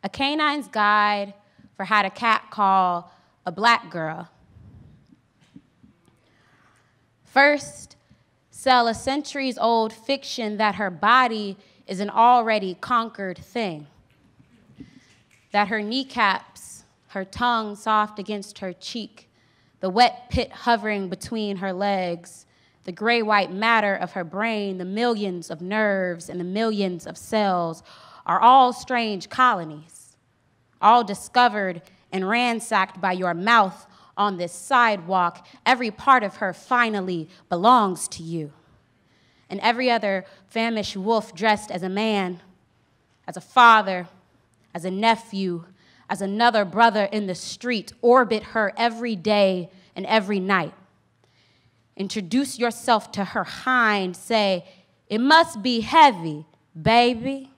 A canine's guide for how to catcall a black girl. First, sell a centuries-old fiction that her body is an already conquered thing, that her kneecaps, her tongue soft against her cheek, the wet pit hovering between her legs, the gray-white matter of her brain, the millions of nerves and the millions of cells are all strange colonies, all discovered and ransacked by your mouth on this sidewalk. Every part of her finally belongs to you. And every other famished wolf dressed as a man, as a father, as a nephew, as another brother in the street orbit her every day and every night. Introduce yourself to her hind, say, "It must be heavy, baby."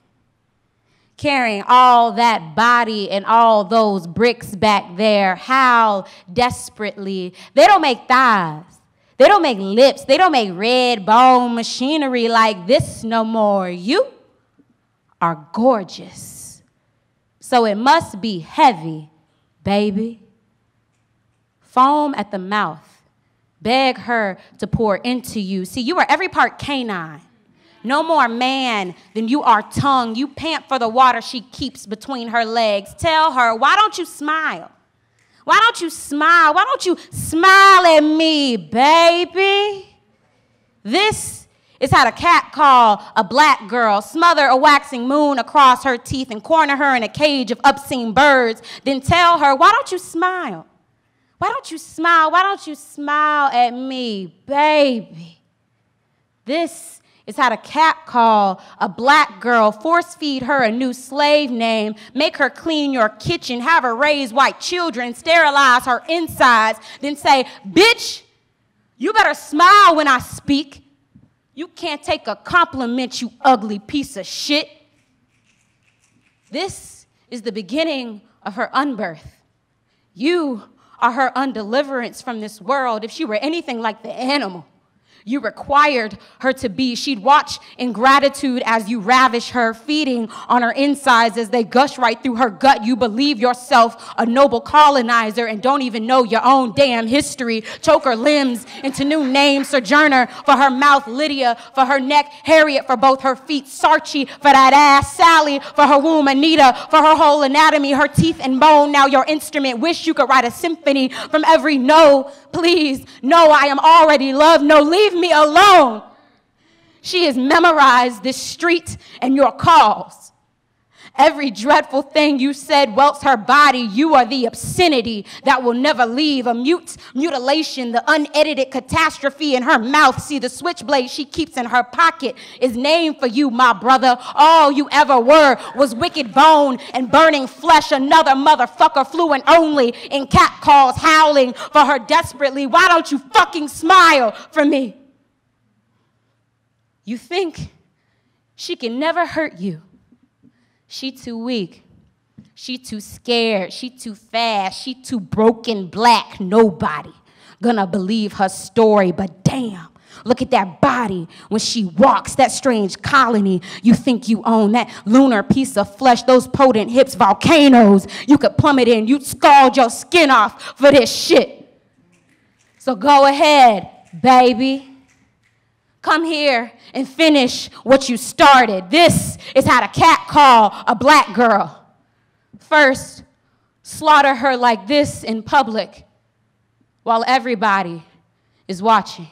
Carrying all that body and all those bricks back there, howl desperately. They don't make thighs. They don't make lips. They don't make red bone machinery like this no more. You are gorgeous. So it must be heavy, baby. Foam at the mouth. Beg her to pour into you. See, you are every part canine. No more man than you are tongue. You pant for the water she keeps between her legs. Tell her, why don't you smile? Why don't you smile? Why don't you smile at me, baby? This is how to catcall a black girl, smother a waxing moon across her teeth and corner her in a cage of obscene birds. Then tell her, why don't you smile? Why don't you smile? Why don't you smile at me, baby? This is how to catcall a black girl, force feed her a new slave name, make her clean your kitchen, have her raise white children, sterilize her insides, then say, bitch, you better smile when I speak. You can't take a compliment, you ugly piece of shit. This is the beginning of her unbirth. You are her undeliverance from this world. If she were anything like the animal you required her to be, she'd watch in gratitude as you ravish her, feeding on her insides as they gush right through her gut. You believe yourself a noble colonizer and don't even know your own damn history. Choke her limbs into new names. Sojourner for her mouth, Lydia for her neck, Harriet for both her feet, Sarchi for that ass, Sally for her womb, Anita for her whole anatomy, her teeth and bone. Now your instrument. Wish you could write a symphony from every no. Please, no, I am already loved. No, leave me alone. She has memorized this street and your calls. Every dreadful thing you said welts her body. You are the obscenity that will never leave. A mutilation, the unedited catastrophe in her mouth. See, the switchblade she keeps in her pocket is named for you, my brother. All you ever were was wicked bone and burning flesh. Another motherfucker fluent only in catcalls, howling for her desperately. Why don't you fucking smile for me? You think she can never hurt you. She too weak, she too scared, she too fast, she too broken black. Nobody gonna believe her story, but damn, look at that body when she walks, that strange colony you think you own, that lunar piece of flesh, those potent hips, volcanoes you could plummet in. You'd scald your skin off for this shit. So go ahead, baby. Come here and finish what you started. This is how to catcall a black girl. First, slaughter her like this in public while everybody is watching.